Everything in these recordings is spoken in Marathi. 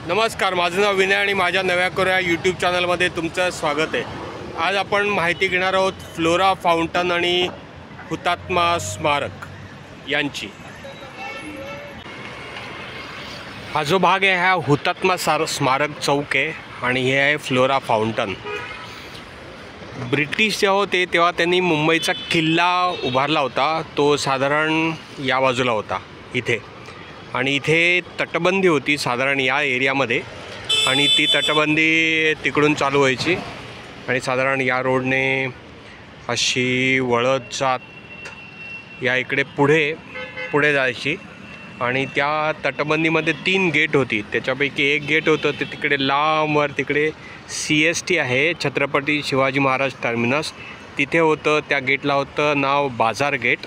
नमस्कार, माझं नाव विनय आणि माझ्या नव्या कोऱ्या यूट्यूब चॅनलमध्ये तुमचं स्वागत आहे। आज आपण माहिती घेणार आहोत फ्लोरा फाउंटन आणि हुतात्मा स्मारक यांची। हा जो भाग आहे हा हुतात्मा स्मारक चौक आहे आणि हे आहे फ्लोरा फाउंटन। ब्रिटिश जेव्हा होते तेव्हा त्यांनी मुंबईचा किल्ला उभारला होता, तो साधारण या बाजूला होता इथे, आणि इथे तटबंदी होती साधारण या एरियामध्ये, आणि ती तटबंदी तिकडून चालू व्हायची आणि साधारण या रोडने अशी वळत जात या इकडे पुढे जायची। आणि त्या तटबंदीमध्ये 3 गेट होती, त्याच्यापैकी एक गेट होतं ते तिकडे लांबवर तिकडे CST आहे, छत्रपती शिवाजी महाराज टर्मिनस, तिथे होतं। त्या गेटला होतं नाव बाजार गेट।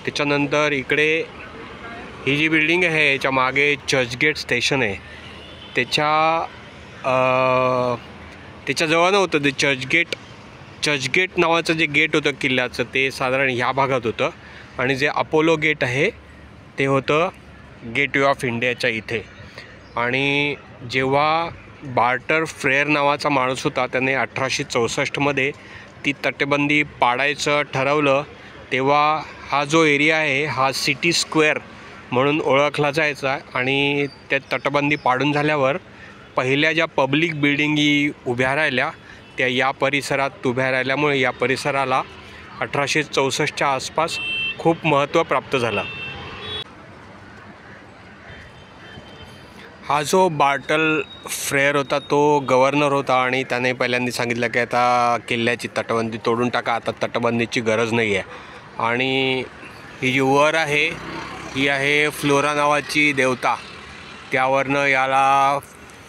त्याच्यानंतर इकडे ही जी बिल्डिंग आहे याच्या मागे चर्चगेट स्टेशन आहे, त्याच्याजवळ नव्हतं ते चर्चगेट नावाचं जे गेट होतं किल्ल्याचं ते साधारण ह्या भागात होतं, आणि जे अपोलो गेट आहे ते होतं गेटवे ऑफ इंडियाच्या इथे। आणि जेव्हा बार्टर फ्रेअर नावाचा माणूस होता त्याने 1864मध्ये ती तटबंदी पाडायचं ठरवलं, तेव्हा हा जो एरिया आहे हा सिटी स्क्वेअर म्हणून ओळखला जायचा। आणि त्या तटबंदी पाडून झाल्यावर पहिल्या ज्या पब्लिक बिल्डिंगी उभ्या राहिल्या त्या या परिसरात उभ्या राहिल्यामुळे या परिसराला 1864च्या आसपास खूप महत्त्व प्राप्त झालं। हा जो बार्टल फ्रेअर होता तो गव्हर्नर होता आणि त्याने पहिल्यांदा सांगितलं की आता किल्ल्याची तटबंदी तोडून टाका, आता तटबंदीची गरज नाही आहे। आणि ही जी वर आहे ही आहे फ्लोरा नावाची देवता, त्यावरनं याला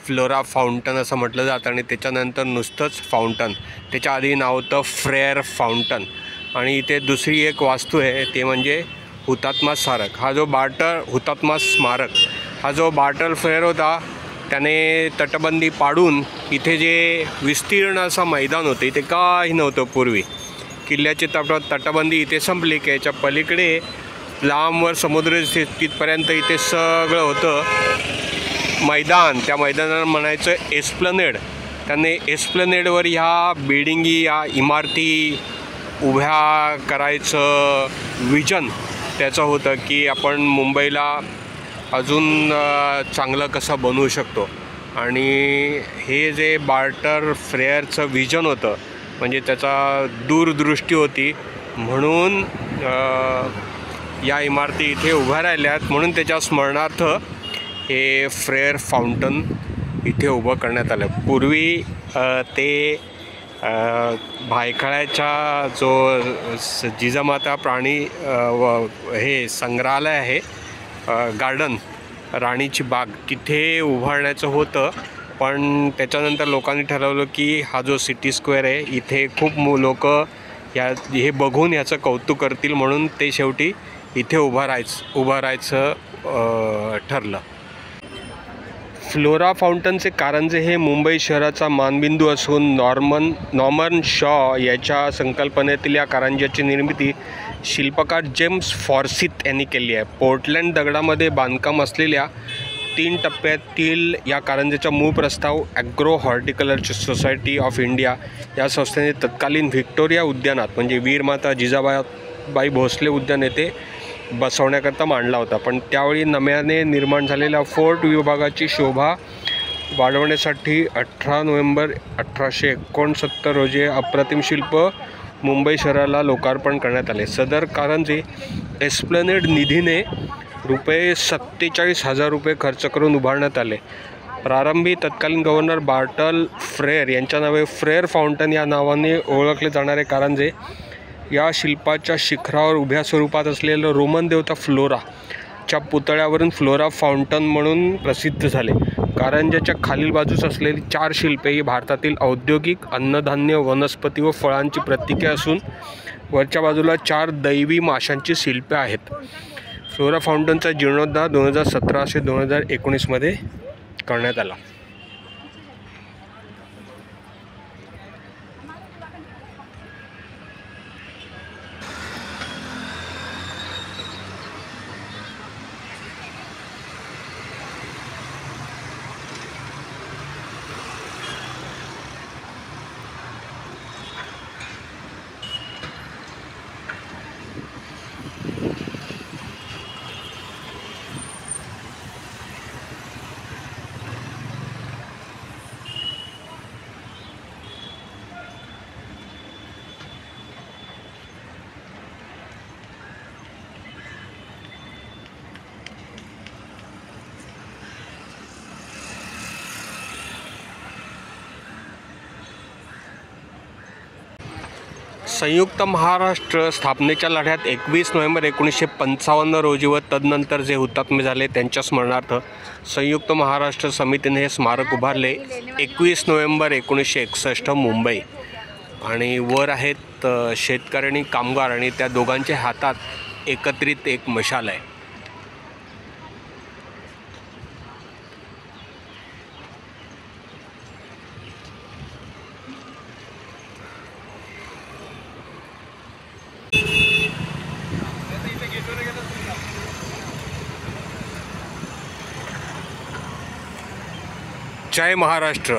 फ्लोरा फाउंटन असं म्हटलं जातं। आणि त्याच्यानंतर नुसतंच फाउंटन, त्याच्या आधी नाव होतं फ्रेअर फाउंटन। आणि इथे दुसरी एक वास्तू आहे ते म्हणजे हुतात्मा स्मारक। हा जो हुतात्मा स्मारक हा जो बार्टल फ्रेअर होता त्याने तटबंदी पाडून इथे जे विस्तीर्ण असं मैदान होतं, इथे काही नव्हतं पूर्वी, किल्ल्याची तटबंदी इथे संपली की याच्या पलीकडे लांबवर समुद्र तिथपर्यंत इथे सगळं होतं मैदान। त्या मैदानाला म्हणायचं एस्प्लनेड। त्याने एस्प्लनेडवर ह्या बिल्डिंगी या इमारती उभ्या करायचं विजन त्याचं होतं की आपण मुंबईला अजून चांगलं कसं बनवू शकतो। आणि हे जे बार्टर फ्रेअरचं विजन होतं म्हणजे त्याचा दूरदृष्टी होती, म्हणून या इमारती इथे उभ्या राहिल्यात, म्हणून त्याच्या स्मरणार्थ हे फ्रेअर फाउंटन इथे उभं करण्यात आलं। पूर्वी ते भायखळ्याच्या जो जिजामाता प्राणी हे संग्रहालय आहे, गार्डन, राणीची बाग, तिथे उभारण्याचं होतं। पण त्याच्यानंतर लोकांनी ठरवलं की हा जो सिटी स्क्वेअर आहे इथे खूप लोक हे बघून याचं कौतुक करतील, म्हणून ते शेवटी इथे उभं राहायचं ठरलं। फ्लोरा फाउंटनचे कारंजे हे मुंबई शहराचा मानबिंदू असून नॉर्मन शॉ याच्या संकल्पनेतील या कारंज्याची निर्मिती शिल्पकार जेम्स फॉर्सिथ यांनी केली आहे। पोर्टलँड दगडामध्ये बांधकाम असलेल्या 3 टप्प्यातील या कारंज्याचा मूळ प्रस्ताव agro horticulture society of India या संस्थेने तत्कालीन व्हिक्टोरिया उद्यानात म्हणजे वीरमाता जिजाबाई भोसले उद्यान येथे बसवण्याकरता मांडला होता। पण त्यावेळी नव्याने निर्माण झालेल्या फोर्ट विभागाची शोभा वाढवण्यासाठी 18 नोव्हेंबर 1869 रोजी अप्रतिम शिल्प मुंबई शहराला लोकार्पण करण्यात आले। सदर कारंजे एस्प्लनेड निधीने ₹47,000 खर्च करून उभारण्यात आले। प्रारंभी तत्कालीन गव्हर्नर बार्टल फ्रेअर यांच्या नावे फ्रेअर फाउंटन या नावाने ओळखले जाणारे कारंजे या शिल्पाच्या शिखरावर उभ्या स्वरूपात असलेलं रोमन देवता फ्लोराच्या पुतळ्यावरून फ्लोरा फाउंटन म्हणून प्रसिद्ध झाले। कारंज्याच्या खालील बाजूस असलेली 4 शिल्पे ही भारतातील औद्योगिक, अन्नधान्य, वनस्पती व फळांची प्रतीके असून वरच्या बाजूला 4 दैवी माशांची शिल्पे आहेत। फ्लोरा फाउंटनचा जीर्णोद्धार 2017 ते 2019मध्ये करण्यात आला। संयुक्त महाराष्ट्र स्थापनेच्या लढ्यात 21 नोव्हेंबर 1955 रोजी व तदनंतर जे हुतात्मे झाले त्यांच्या स्मरणार्थ संयुक्त महाराष्ट्र समितीने हे स्मारक उभारले 21 नोव्हेंबर 1961 मुंबई। आणि वर आहेत शेतकरी आणि कामगार आणि त्या दोघांच्या हातात एकत्रित एक मशाल आहे। जय महाराष्ट्र।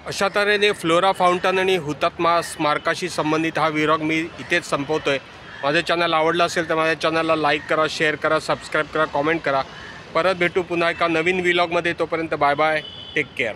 अशा तऱ्हेने फ्लोरा फाउंटन आणि हुतात्मा स्मारकाशी संबंधित हा व्लॉग मी इथेच संपवतोय। माझे चॅनल आवडलं असेल तर माझ्या चॅनलला लाईक करा, शेअर करा, सबस्क्राईब करा, कमेंट करा। परत भेटू पुन्हा एका नवीन व्लॉगमध्ये। तोपर्यंत बाय बाय, टेक केअर।